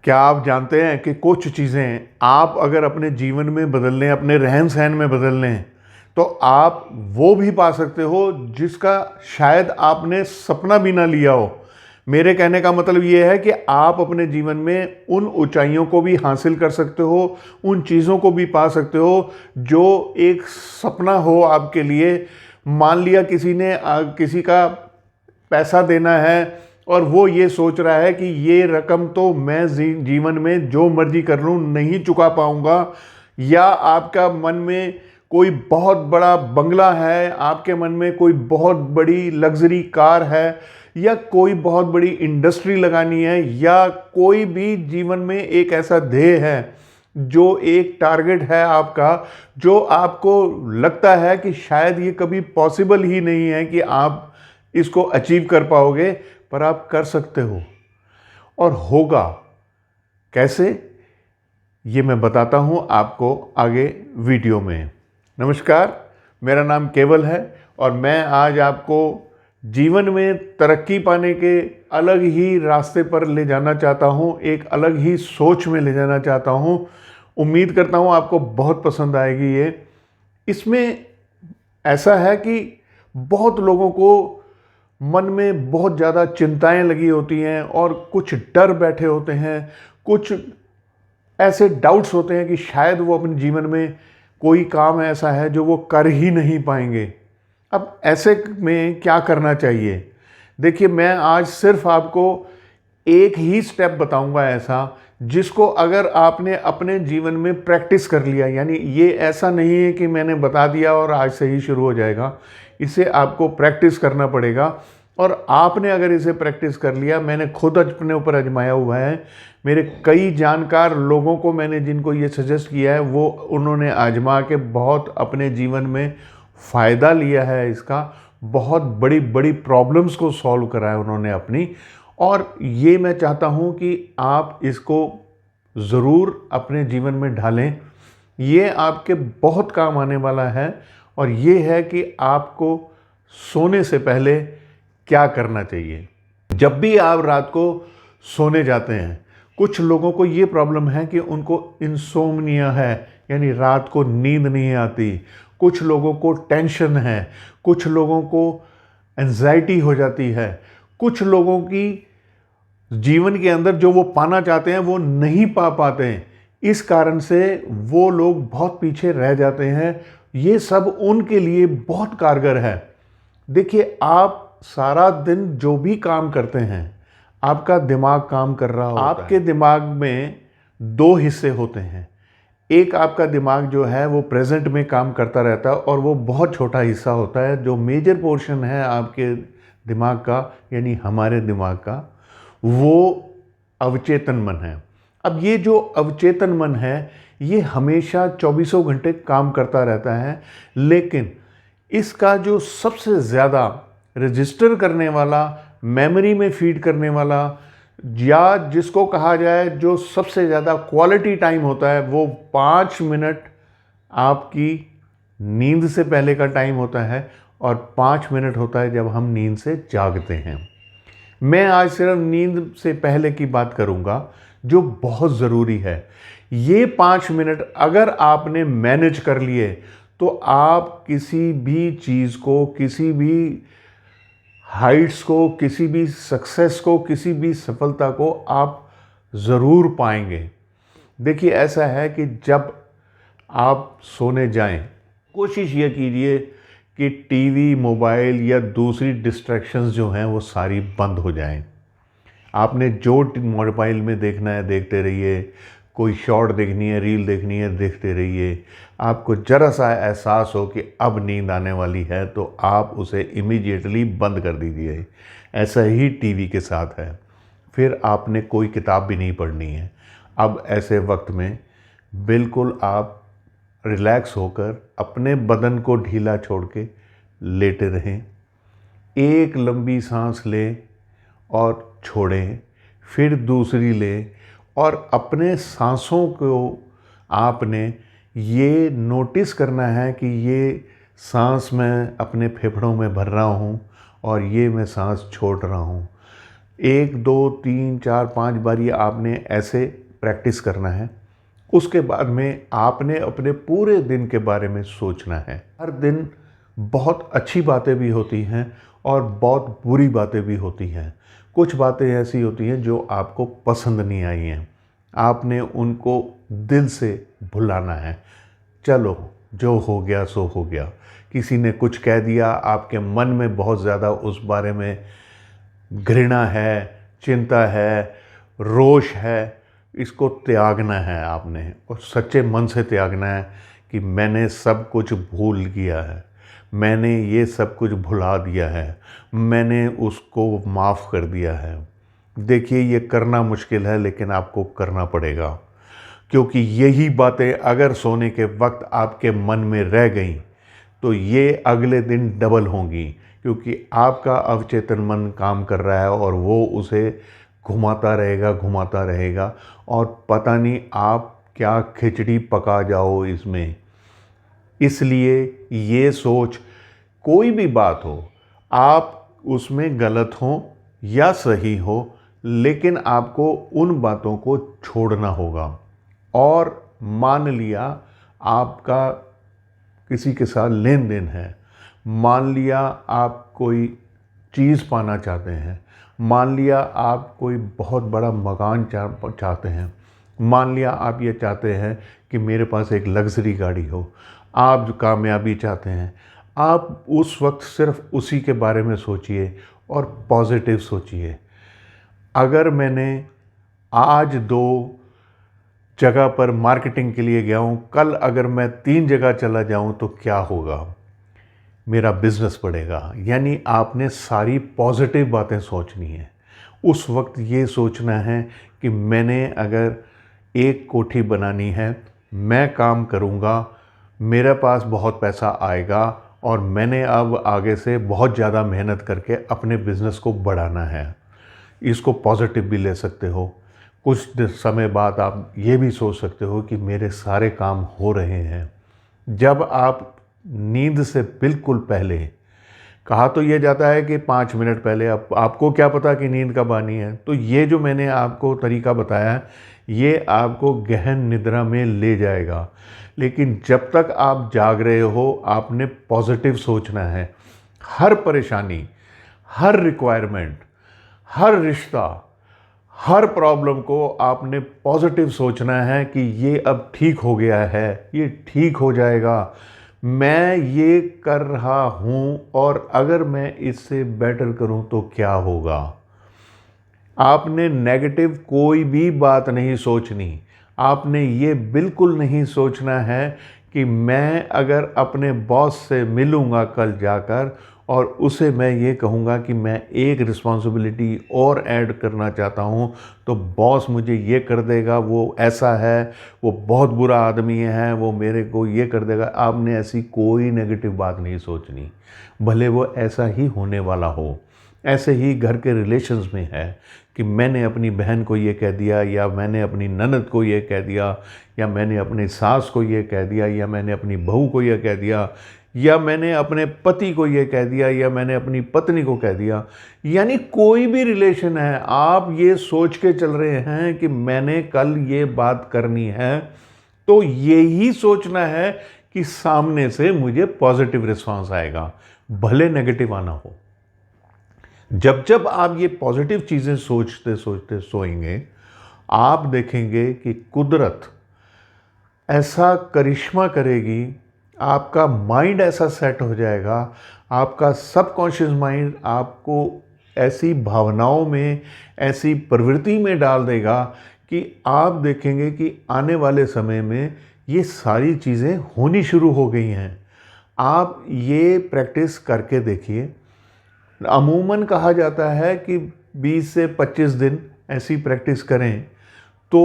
क्या आप जानते हैं कि कुछ चीज़ें आप अगर अपने जीवन में बदल लें, अपने रहन सहन में बदल लें, तो आप वो भी पा सकते हो जिसका शायद आपने सपना भी ना लिया हो। मेरे कहने का मतलब ये है कि आप अपने जीवन में उन ऊंचाइयों को भी हासिल कर सकते हो, उन चीज़ों को भी पा सकते हो जो एक सपना हो आपके लिए। मान लिया किसी ने किसी का पैसा देना है और वो ये सोच रहा है कि ये रकम तो मैं जीवन में जो मर्जी कर लूँ नहीं चुका पाऊँगा, या आपका मन में कोई बहुत बड़ा बंगला है, आपके मन में कोई बहुत बड़ी लग्जरी कार है, या कोई बहुत बड़ी इंडस्ट्री लगानी है, या कोई भी जीवन में एक ऐसा ध्येय है जो एक टारगेट है आपका, जो आपको लगता है कि शायद ये कभी पॉसिबल ही नहीं है कि आप इसको अचीव कर पाओगे, पर आप कर सकते हो और होगा। कैसे, ये मैं बताता हूं आपको आगे वीडियो में। नमस्कार, मेरा नाम केवल है और मैं आज आपको जीवन में तरक्की पाने के अलग ही रास्ते पर ले जाना चाहता हूं, एक अलग ही सोच में ले जाना चाहता हूं। उम्मीद करता हूं आपको बहुत पसंद आएगी ये। इसमें ऐसा है कि बहुत लोगों को मन में बहुत ज़्यादा चिंताएं लगी होती हैं और कुछ डर बैठे होते हैं, कुछ ऐसे डाउट्स होते हैं कि शायद वो अपने जीवन में कोई काम ऐसा है जो वो कर ही नहीं पाएंगे। अब ऐसे में क्या करना चाहिए? देखिए, मैं आज सिर्फ आपको एक ही स्टेप बताऊंगा ऐसा जिसको अगर आपने अपने जीवन में प्रैक्टिस कर लिया, यानी ये ऐसा नहीं है कि मैंने बता दिया और आज से ही शुरू हो जाएगा, इसे आपको प्रैक्टिस करना पड़ेगा। और आपने अगर इसे प्रैक्टिस कर लिया, मैंने खुद अपने ऊपर आजमाया हुआ है, मेरे कई जानकार लोगों को मैंने जिनको ये सजेस्ट किया है वो उन्होंने आजमा के बहुत अपने जीवन में फ़ायदा लिया है, इसका बहुत बड़ी बड़ी प्रॉब्लम्स को सॉल्व करा है उन्होंने अपनी। और ये मैं चाहता हूँ कि आप इसको ज़रूर अपने जीवन में ढालें, ये आपके बहुत काम आने वाला है। और ये है कि आपको सोने से पहले क्या करना चाहिए। जब भी आप रात को सोने जाते हैं, कुछ लोगों को ये प्रॉब्लम है कि उनको इंसोम्निया है, यानी रात को नींद नहीं आती। कुछ लोगों को टेंशन है, कुछ लोगों को एंजाइटी हो जाती है, कुछ लोगों की जीवन के अंदर जो वो पाना चाहते हैं वो नहीं पा पाते हैं, इस कारण से वो लोग बहुत पीछे रह जाते हैं। ये सब उनके लिए बहुत कारगर है। देखिए, आप सारा दिन जो भी काम करते हैं, आपका दिमाग काम कर रहा होता है। आपके दिमाग में दो हिस्से होते हैं। एक आपका दिमाग जो है वो प्रेजेंट में काम करता रहता है और वो बहुत छोटा हिस्सा होता है। जो मेजर पोर्शन है आपके दिमाग का, यानी हमारे दिमाग का, वो अवचेतन मन है। अब ये जो अवचेतन मन है ये हमेशा 24 घंटे काम करता रहता है, लेकिन इसका जो सबसे ज़्यादा रजिस्टर करने वाला, मेमोरी में फीड करने वाला, या जिसको कहा जाए जो सबसे ज़्यादा क्वालिटी टाइम होता है, वो 5 मिनट आपकी नींद से पहले का टाइम होता है और 5 मिनट होता है जब हम नींद से जागते हैं। मैं आज सिर्फ नींद से पहले की बात करूंगा जो बहुत ज़रूरी है। ये 5 मिनट अगर आपने मैनेज कर लिए तो आप किसी भी चीज़ को, किसी भी हाइट्स को, किसी भी सक्सेस को, किसी भी सफलता को आप ज़रूर पाएंगे। देखिए, ऐसा है कि जब आप सोने जाएं, कोशिश ये कीजिए कि टीवी, मोबाइल या दूसरी डिस्ट्रैक्शंस जो हैं वो सारी बंद हो जाएं। आपने जो मोबाइल में देखना है देखते रहिए, कोई शॉर्ट देखनी है, रील देखनी है, देखते रहिए। आपको ज़रा सा एहसास हो कि अब नींद आने वाली है तो आप उसे इमीडिएटली बंद कर दीजिए। ऐसा ही टीवी के साथ है। फिर आपने कोई किताब भी नहीं पढ़नी है। अब ऐसे वक्त में बिल्कुल आप रिलैक्स होकर अपने बदन को ढीला छोड़ के लेटे रहें। एक लंबी सांस लें और छोड़ें, फिर दूसरी लें, और अपने सांसों को आपने ये नोटिस करना है कि ये सांस मैं अपने फेफड़ों में भर रहा हूँ और ये मैं सांस छोड़ रहा हूँ। 1 2 3 4 5 बार ये आपने ऐसे प्रैक्टिस करना है। उसके बाद में आपने अपने पूरे दिन के बारे में सोचना है। हर दिन बहुत अच्छी बातें भी होती हैं और बहुत बुरी बातें भी होती हैं। कुछ बातें ऐसी होती हैं जो आपको पसंद नहीं आई हैं, आपने उनको दिल से भुलाना है। चलो, जो हो गया सो हो गया। किसी ने कुछ कह दिया, आपके मन में बहुत ज़्यादा उस बारे में घृणा है, चिंता है, रोष है, इसको त्यागना है आपने, और सच्चे मन से त्यागना है कि मैंने सब कुछ भूल गया है, मैंने ये सब कुछ भुला दिया है, मैंने उसको माफ़ कर दिया है। देखिए, ये करना मुश्किल है लेकिन आपको करना पड़ेगा, क्योंकि यही बातें अगर सोने के वक्त आपके मन में रह गईं तो ये अगले दिन डबल होंगी, क्योंकि आपका अवचेतन मन काम कर रहा है और वो उसे घुमाता रहेगा और पता नहीं आप क्या खिचड़ी पका जाओ इसमें। इसलिए ये सोच, कोई भी बात हो, आप उसमें गलत हो या सही हो, लेकिन आपको उन बातों को छोड़ना होगा। और मान लिया आपका किसी के साथ लेन देन है, मान लिया आप कोई चीज़ पाना चाहते हैं, मान लिया आप कोई बहुत बड़ा मकान चाहते हैं, मान लिया आप ये चाहते हैं कि मेरे पास एक लग्जरी गाड़ी हो, आप जो कामयाबी चाहते हैं, आप उस वक्त सिर्फ उसी के बारे में सोचिए और पॉजिटिव सोचिए। अगर मैंने आज 2 जगह पर मार्केटिंग के लिए गया हूँ, कल अगर मैं 3 जगह चला जाऊँ तो क्या होगा? मेरा बिजनेस बढ़ेगा। यानी आपने सारी पॉजिटिव बातें सोचनी है। उस वक्त ये सोचना है कि मैंने अगर एक कोठी बनानी है, मैं काम करूँगा, मेरे पास बहुत पैसा आएगा और मैंने अब आगे से बहुत ज़्यादा मेहनत करके अपने बिज़नेस को बढ़ाना है। इसको पॉजिटिव भी ले सकते हो। कुछ समय बाद आप ये भी सोच सकते हो कि मेरे सारे काम हो रहे हैं। जब आप नींद से बिल्कुल पहले, कहा तो ये जाता है कि 5 मिनट पहले, आपको क्या पता कि नींद कब आनी है। तो ये जो मैंने आपको तरीका बताया, ये आपको गहन निद्रा में ले जाएगा। लेकिन जब तक आप जाग रहे हो, आपने पॉजिटिव सोचना है। हर परेशानी, हर रिक्वायरमेंट, हर रिश्ता, हर प्रॉब्लम को आपने पॉजिटिव सोचना है कि ये अब ठीक हो गया है, ये ठीक हो जाएगा, मैं ये कर रहा हूँ और अगर मैं इससे बेटर करूँ तो क्या होगा। आपने नेगेटिव कोई भी बात नहीं सोचनी। आपने ये बिल्कुल नहीं सोचना है कि मैं अगर अपने बॉस से मिलूँगा कल जाकर और उसे मैं ये कहूँगा कि मैं एक रिस्पॉन्सिबिलिटी और ऐड करना चाहता हूँ, तो बॉस मुझे ये कर देगा, वो ऐसा है, वो बहुत बुरा आदमी है, वो मेरे को ये कर देगा। आपने ऐसी कोई नेगेटिव बात नहीं सोचनी, भले वो ऐसा ही होने वाला हो। ऐसे ही घर के रिलेशंस में है कि मैंने अपनी बहन को ये कह दिया, या मैंने अपनी ननद को ये कह दिया, या मैंने अपनी सास को ये कह दिया, या मैंने अपनी बहू को ये कह दिया, या मैंने अपने पति को ये कह दिया, या मैंने अपनी पत्नी को कह दिया। यानी कोई भी रिलेशन है, आप ये सोच के चल रहे हैं कि मैंने कल ये बात करनी है, तो यही सोचना है कि सामने से मुझे पॉजिटिव रिस्पांस आएगा, भले नेगेटिव आना हो। जब जब आप ये पॉजिटिव चीज़ें सोचते सोचते सोएंगे, आप देखेंगे कि कुदरत ऐसा करिश्मा करेगी, आपका माइंड ऐसा सेट हो जाएगा, आपका सबकॉन्शियस माइंड आपको ऐसी भावनाओं में, ऐसी प्रवृत्ति में डाल देगा कि आप देखेंगे कि आने वाले समय में ये सारी चीज़ें होनी शुरू हो गई हैं। आप ये प्रैक्टिस करके देखिए। अमूमन कहा जाता है कि 20 से 25 दिन ऐसी प्रैक्टिस करें तो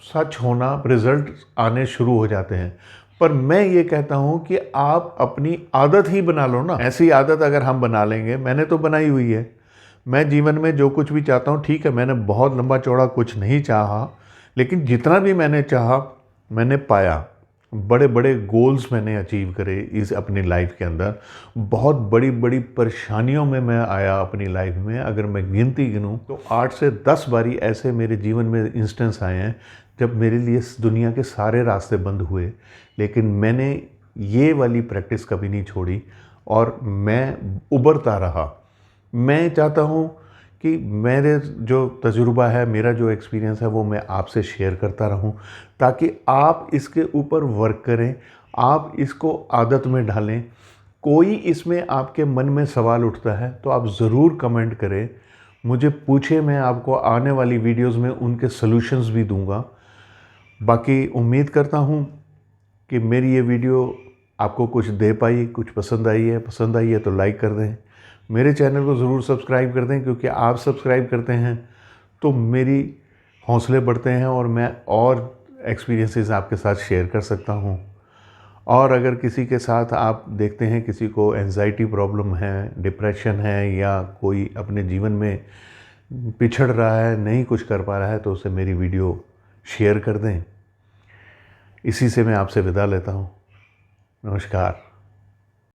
सच होना, रिजल्ट आने शुरू हो जाते हैं। पर मैं ये कहता हूँ कि आप अपनी आदत ही बना लो ना। ऐसी आदत अगर हम बना लेंगे, मैंने तो बनाई हुई है, मैं जीवन में जो कुछ भी चाहता हूँ, ठीक है, मैंने बहुत लंबा चौड़ा कुछ नहीं चाहा, लेकिन जितना भी मैंने चाहा मैंने पाया। बड़े बड़े गोल्स मैंने अचीव करे इस अपनी लाइफ के अंदर। बहुत बड़ी बड़ी परेशानियों में मैं आया अपनी लाइफ में। अगर मैं गिनती गिनूँ तो 8 से 10 बारी ऐसे मेरे जीवन में इंस्टेंस आए हैं जब मेरे लिए इस दुनिया के सारे रास्ते बंद हुए, लेकिन मैंने ये वाली प्रैक्टिस कभी नहीं छोड़ी और मैं उभरता रहा। मैं चाहता हूँ कि मेरे जो तजुर्बा है, मेरा जो एक्सपीरियंस है, वो मैं आपसे शेयर करता रहूं ताकि आप इसके ऊपर वर्क करें, आप इसको आदत में डालें। कोई इसमें आपके मन में सवाल उठता है तो आप ज़रूर कमेंट करें, मुझे पूछे, मैं आपको आने वाली वीडियोस में उनके सॉल्यूशंस भी दूंगा। बाकी उम्मीद करता हूँ कि मेरी ये वीडियो आपको कुछ दे पाई, कुछ पसंद आई है तो लाइक कर दें। मेरे चैनल को ज़रूर सब्सक्राइब कर दें, क्योंकि आप सब्सक्राइब करते हैं तो मेरी हौसले बढ़ते हैं और मैं और एक्सपीरियंसेस आपके साथ शेयर कर सकता हूँ। और अगर किसी के साथ आप देखते हैं किसी को एंजाइटी प्रॉब्लम है, डिप्रेशन है, या कोई अपने जीवन में पिछड़ रहा है, नहीं कुछ कर पा रहा है, तो उसे मेरी वीडियो शेयर कर दें। इसी से मैं आपसे विदा लेता हूँ। नमस्कार।